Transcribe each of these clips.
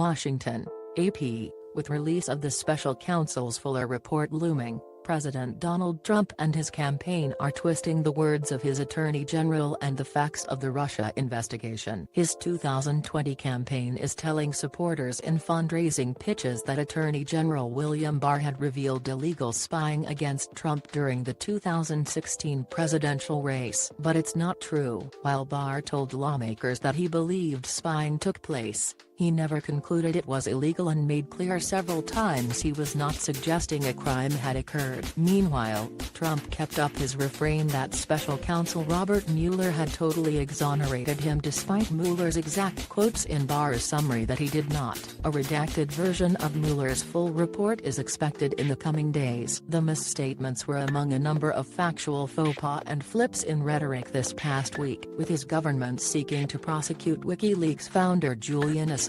Washington, AP, with release of the special counsel's Fuller report looming, President Donald Trump and his campaign are twisting the words of his attorney general and the facts of the Russia investigation. His 2020 campaign is telling supporters in fundraising pitches that Attorney General William Barr had revealed illegal spying against Trump during the 2016 presidential race. But it's not true. While Barr told lawmakers that he believed spying took place, he never concluded it was illegal and made clear several times he was not suggesting a crime had occurred. Meanwhile, Trump kept up his refrain that special counsel Robert Mueller had totally exonerated him despite Mueller's exact quotes in Barr's summary that he did not. A redacted version of Mueller's full report is expected in the coming days. The misstatements were among a number of factual faux pas and flips in rhetoric this past week. With his government seeking to prosecute WikiLeaks founder Julian Assange,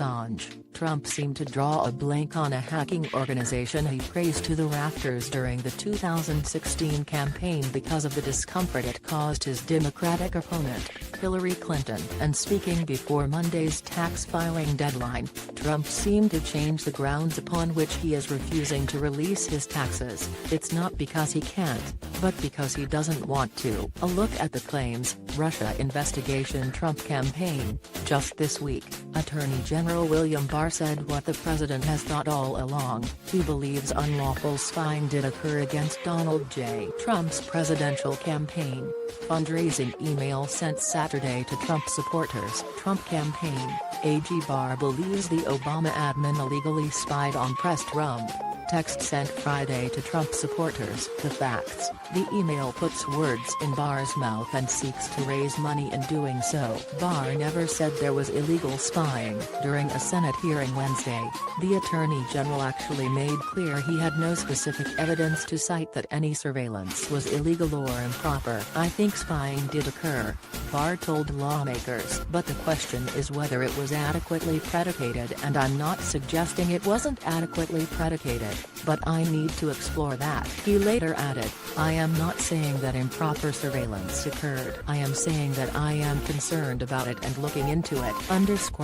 Trump seemed to draw a blank on a hacking organization he praised to the rafters during the 2016 campaign because of the discomfort it caused his Democratic opponent, Hillary Clinton. And speaking before Monday's tax filing deadline, Trump seemed to change the grounds upon which he is refusing to release his taxes. It's not because he can't, but because he doesn't want to. A look at the claims, Russia investigation Trump campaign. Just this week, Attorney General William Barr said what the president has thought all along. He believes unlawful spying did occur against Donald J. Trump's presidential campaign. Fundraising email sent Saturday to Trump supporters. Trump campaign, AG Barr believes the Obama admin illegally spied on press Trump. Text sent Friday to Trump supporters. The facts. The email puts words in Barr's mouth and seeks to raise money in doing so. Barr never said there was illegal spying. During a Senate hearing Wednesday, the Attorney General actually made clear he had no specific evidence to cite that any surveillance was illegal or improper. I think spying did occur, Barr told lawmakers. But the question is whether it was adequately predicated, and I'm not suggesting it wasn't adequately predicated, but I need to explore that. He later added, I am not saying that improper surveillance occurred. I am saying that I am concerned about it and looking into it.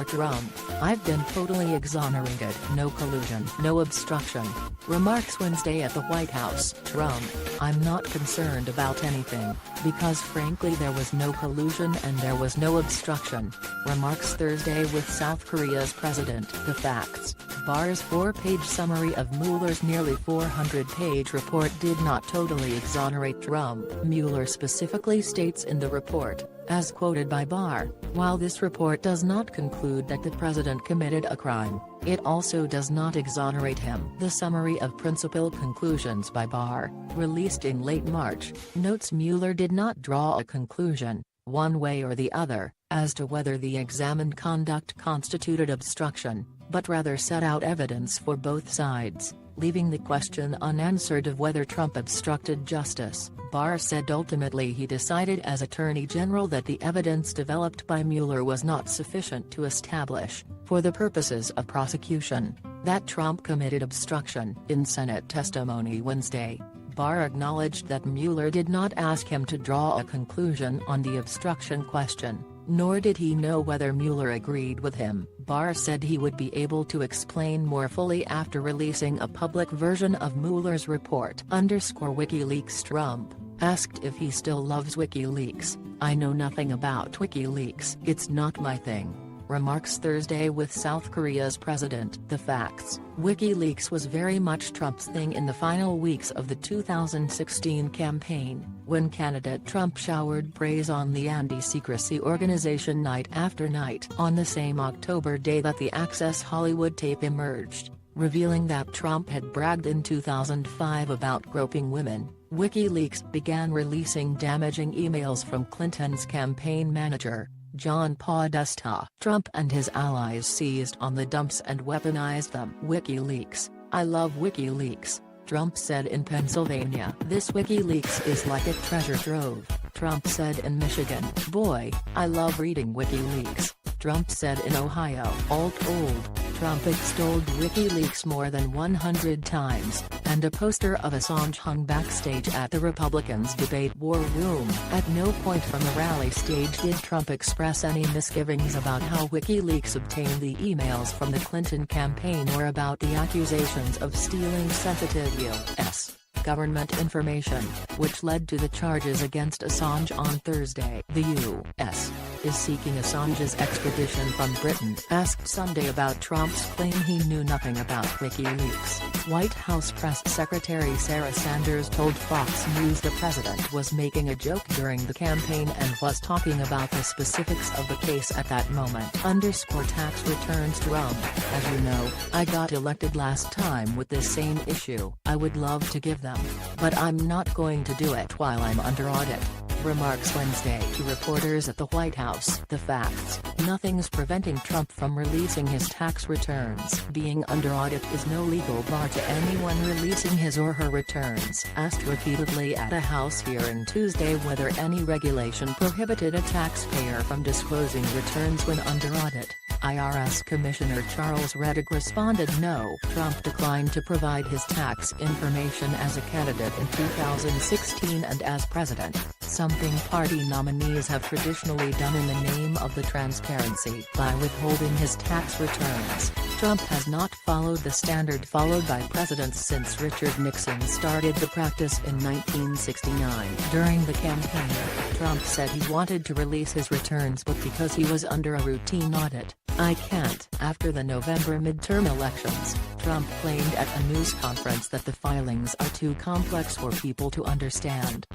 Trump. I've been totally exonerated. No collusion. No obstruction. Remarks Wednesday at the White House. Trump. I'm not concerned about anything, because frankly there was no collusion and there was no obstruction. Remarks Thursday with South Korea's president. The facts. Barr's 4-page summary of Mueller's nearly 400-page report did not totally exonerate Trump. Mueller specifically states in the report, as quoted by Barr, while this report does not conclude that the president committed a crime, it also does not exonerate him. The summary of principal conclusions by Barr, released in late March, notes Mueller did not draw a conclusion, one way or the other, as to whether the examined conduct constituted obstruction, but rather set out evidence for both sides, leaving the question unanswered of whether Trump obstructed justice. Barr said ultimately he decided as Attorney General that the evidence developed by Mueller was not sufficient to establish, for the purposes of prosecution, that Trump committed obstruction. In Senate testimony Wednesday, Barr acknowledged that Mueller did not ask him to draw a conclusion on the obstruction question, nor did he know whether Mueller agreed with him. Barr said he would be able to explain more fully after releasing a public version of Mueller's report. WikiLeaks. Trump, asked if he still loves WikiLeaks. I know nothing about WikiLeaks. It's not my thing. Remarks Thursday with South Korea's president. The facts. WikiLeaks was very much Trump's thing in the final weeks of the 2016 campaign, when candidate Trump showered praise on the anti-secrecy organization night after night. On the same October day that the Access Hollywood tape emerged, revealing that Trump had bragged in 2005 about groping women, WikiLeaks began releasing damaging emails from Clinton's campaign manager, John Podesta. Trump and his allies seized on the dumps and weaponized them. WikiLeaks. I love WikiLeaks, Trump said in Pennsylvania. This WikiLeaks is like a treasure trove, Trump said in Michigan. Boy, I love reading WikiLeaks, Trump said in Ohio. Alt-old, Trump extolled WikiLeaks more than 100 times, and a poster of Assange hung backstage at the Republicans' debate war room. At no point from the rally stage did Trump express any misgivings about how WikiLeaks obtained the emails from the Clinton campaign or about the accusations of stealing sensitive U.S. government information, which led to the charges against Assange on Thursday. The U.S. is seeking Assange's extradition from Britain. Asked Sunday about Trump's claim he knew nothing about WikiLeaks, White House Press Secretary Sarah Sanders told Fox News the president was making a joke during the campaign and was talking about the specifics of the case at that moment. Tax returns Trump. As you know, I got elected last time with this same issue. I would love to give them, but I'm not going to do it while I'm under audit. Remarks Wednesday to reporters at the White House. The facts: nothing's preventing Trump from releasing his tax returns. Being under audit is no legal bar to anyone releasing his or her returns. Asked repeatedly at a House hearing Tuesday whether any regulation prohibited a taxpayer from disclosing returns when under audit, IRS Commissioner Charles Rettig responded no. Trump declined to provide his tax information as a candidate in 2016 and as president, something party nominees have traditionally done in the name of the transparency. By withholding his tax returns, Trump has not followed the standard followed by presidents since Richard Nixon started the practice in 1969. During the campaign, Trump said he wanted to release his returns but because he was under a routine audit, I can't. After the November midterm elections, Trump claimed at a news conference that the filings are too complex for people to understand.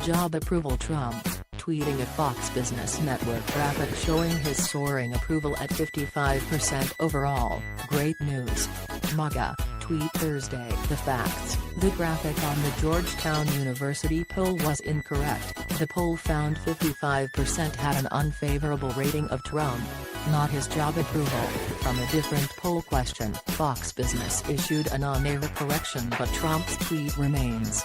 Job approval Trump, tweeting a Fox Business Network graphic showing his soaring approval at 55% overall. Great news. MAGA, tweet Thursday. The facts: the graphic on the Georgetown University poll was incorrect. The poll found 55% had an unfavorable rating of Trump, not his job approval. From a different poll question, Fox Business issued an on-air correction but Trump's tweet remains.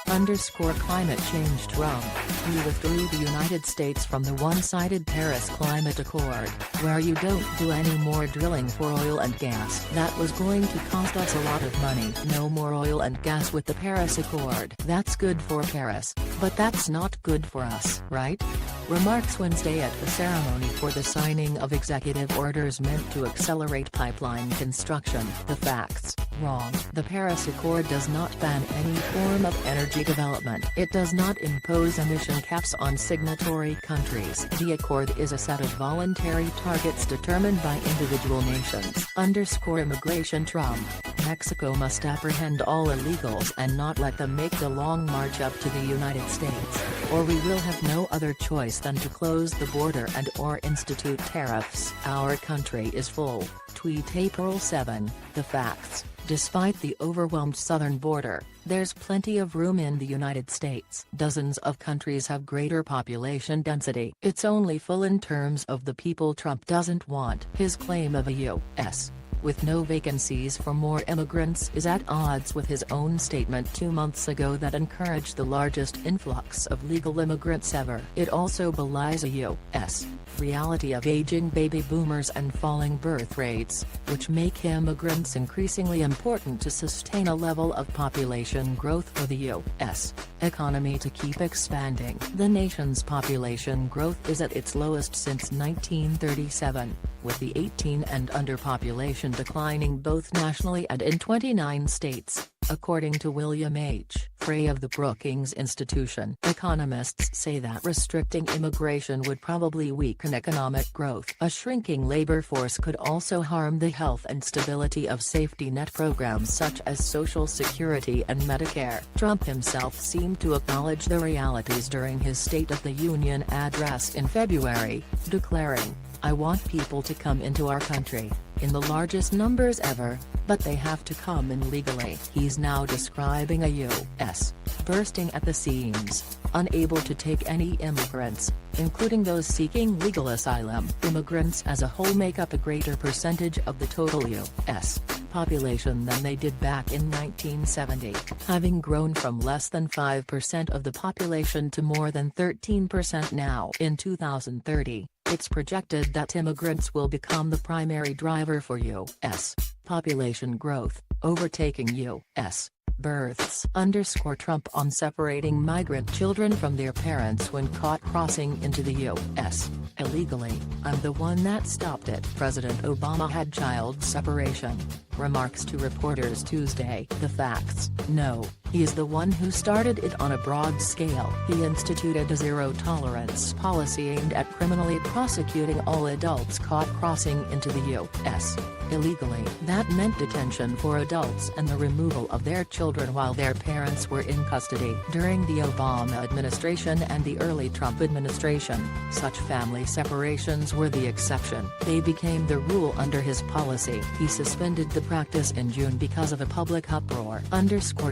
Climate change Trump, we withdrew the United States from the one-sided Paris Climate Accord, where you don't do any more drilling for oil and gas. That was going to cost us a lot of money. No more oil and gas with the Paris Accord. That's good for Paris, but that's not good for us, right? Remarks Wednesday at the ceremony for the signing of executive orders meant to accelerate pipeline construction. The facts: wrong. The Paris Accord does not ban any form of energy development. It does not impose emission caps on signatory countries. The accord is a set of voluntary targets determined by individual nations. Immigration Trump, Mexico must apprehend all illegals and not let them make the long march up to the United States, or we will have no other choice than to close the border and or institute tariffs. Our country is full. Tweet April 7. The facts: despite the overwhelmed southern border, there's plenty of room in the United States. Dozens of countries have greater population density. It's only full in terms of the people Trump doesn't want. His claim of a U.S. with no vacancies for more immigrants is at odds with his own statement 2 months ago that encouraged the largest influx of legal immigrants ever. It also belies a U.S. reality of aging baby boomers and falling birth rates, which make immigrants increasingly important to sustain a level of population growth for the U.S. economy to keep expanding. The nation's population growth is at its lowest since 1937, with the 18 and under population declining both nationally and in 29 states, according to William H. Frey of the Brookings Institution. Economists say that restricting immigration would probably weaken economic growth. A shrinking labor force could also harm the health and stability of safety net programs such as Social Security and Medicare. Trump himself seemed to acknowledge the realities during his State of the Union address in February, declaring, I want people to come into our country, in the largest numbers ever, but they have to come in legally. He's now describing a U.S. bursting at the seams, unable to take any immigrants, including those seeking legal asylum. Immigrants as a whole make up a greater percentage of the total U.S. population than they did back in 1970, having grown from less than 5% of the population to more than 13% now. In 2030, it's projected that immigrants will become the primary driver for U.S. population growth, overtaking U.S. births. Trump on separating migrant children from their parents when caught crossing into the U.S. illegally. "I'm the one that stopped it." President Obama had child separation. Remarks to reporters Tuesday. The facts: no, he is the one who started it on a broad scale. He instituted a zero-tolerance policy aimed at criminally prosecuting all adults caught crossing into the U.S. illegally. That meant detention for adults and the removal of their children while their parents were in custody. During the Obama administration and the early Trump administration, such family separations were the exception. They became the rule under his policy. He suspended the practice in June because of a public uproar.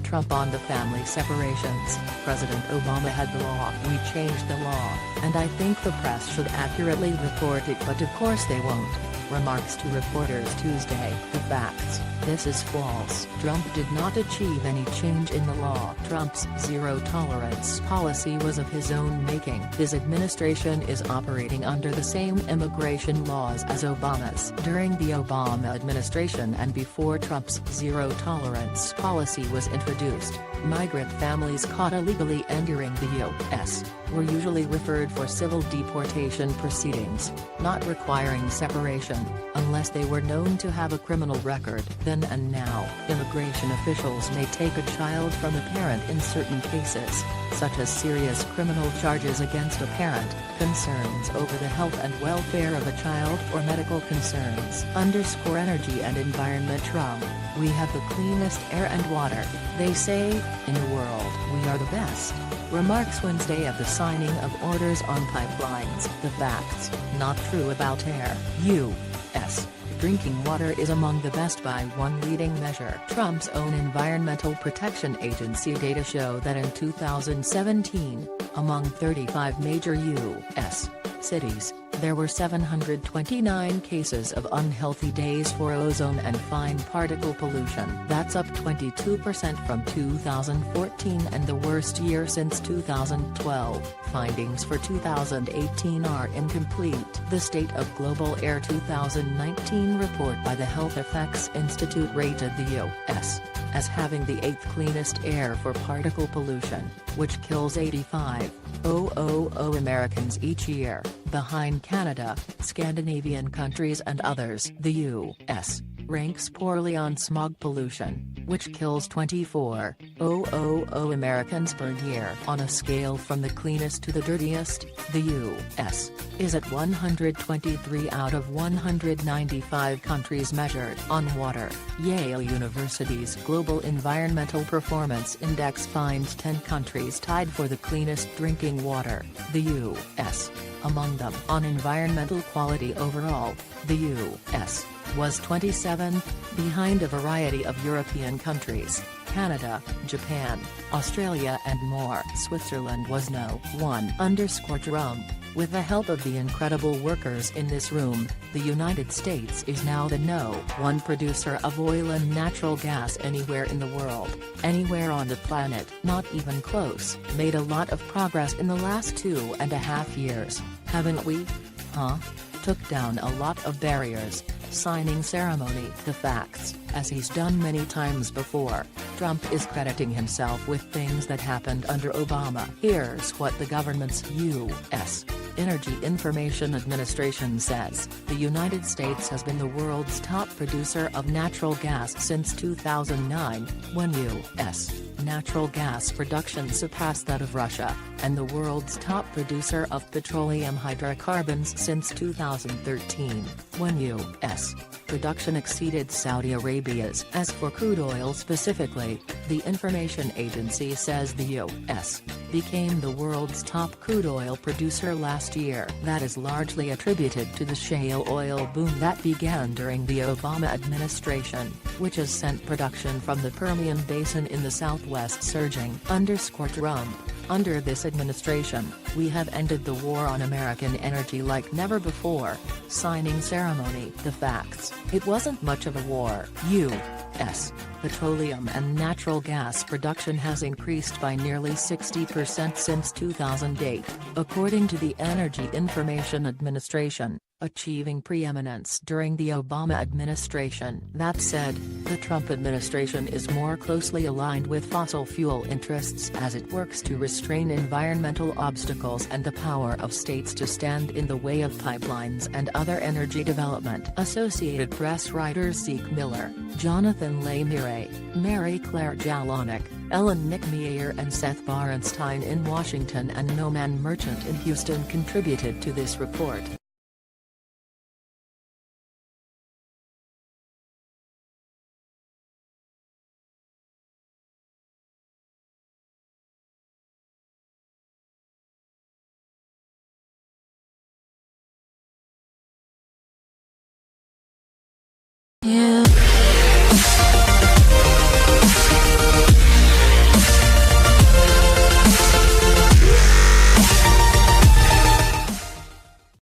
Trump on the family separations. President Obama had the law. "We changed the law, and I think the press should accurately report it, but of course they won't." Remarks to reporters Tuesday. The facts: this is false. Trump did not achieve any change in the law. Trump's zero-tolerance policy was of his own making. His administration is operating under the same immigration laws as Obama's. During the Obama administration and before Trump's zero-tolerance policy was introduced, migrant families caught illegally entering the U.S. were usually referred for civil deportation proceedings, not requiring separation, unless they were known to have a criminal record. Then and now, immigration officials may take a child from a parent in certain cases, such as serious criminal charges against a parent, concerns over the health and welfare of a child, or medical concerns. Energy and environment. Trump: "We have the cleanest air and water, they say, in the world. We are the best." Remarks Wednesday of the signing of orders on pipelines. The facts: not true about air. U.S. drinking water is among the best by one leading measure. Trump's own Environmental Protection Agency data show that in 2017, among 35 major U.S. cities, there were 729 cases of unhealthy days for ozone and fine particle pollution. That's up 22% from 2014 and the worst year since 2012. Findings for 2018 are incomplete. The State of Global Air 2019 report by the Health Effects Institute rated the U.S. as having the 8th cleanest air for particle pollution, which kills 85,000 Americans each year, behind Canada, Scandinavian countries and others. The U.S. ranks poorly on smog pollution, which kills 24,000 Americans per year. On a scale from the cleanest to the dirtiest, the U.S. is at 123 out of 195 countries measured. On water, Yale University's Global Environmental Performance Index finds 10 countries tied for the cleanest drinking water, the U.S. among them. On environmental quality overall, the U.S. was 27th, behind a variety of European countries, Canada, Japan, Australia and more. Switzerland was no. 1. Trump: "With the help of the incredible workers in this room, the United States is now the No. 1 producer of oil and natural gas anywhere in the world, anywhere on the planet. Not even close. Made a lot of progress in the last 2.5 years, haven't we? Huh? Took down a lot of barriers." Signing ceremony. The facts: as he's done many times before, Trump is crediting himself with things that happened under Obama. Here's what the government's U.S. Energy Information Administration says: the United States has been the world's top producer of natural gas since 2009, when U.S. natural gas production surpassed that of Russia, and the world's top producer of petroleum hydrocarbons since 2013, when U.S. production exceeded Saudi Arabia's. As for crude oil specifically, the information agency says the U.S. became the world's top crude oil producer last year. That is largely attributed to the shale oil boom that began during the Obama administration, which has sent production from the Permian Basin in the Southwest surging. Trump: "Under this administration, we have ended the war on American energy like never before." Signing ceremony. The facts: it wasn't much of a war. U.S. petroleum and natural gas production has increased by nearly 60% since 2008, according to the Energy Information Administration. achieving preeminence during the Obama administration. That said, the Trump administration is more closely aligned with fossil fuel interests as it works to restrain environmental obstacles and the power of states to stand in the way of pipelines and other energy development. Associated Press writers Zeke Miller, Jonathan Lemire, Mary Claire Jalonek, Ellen Nick Meyer and Seth Barenstein in Washington and Noman Merchant in Houston contributed to this report.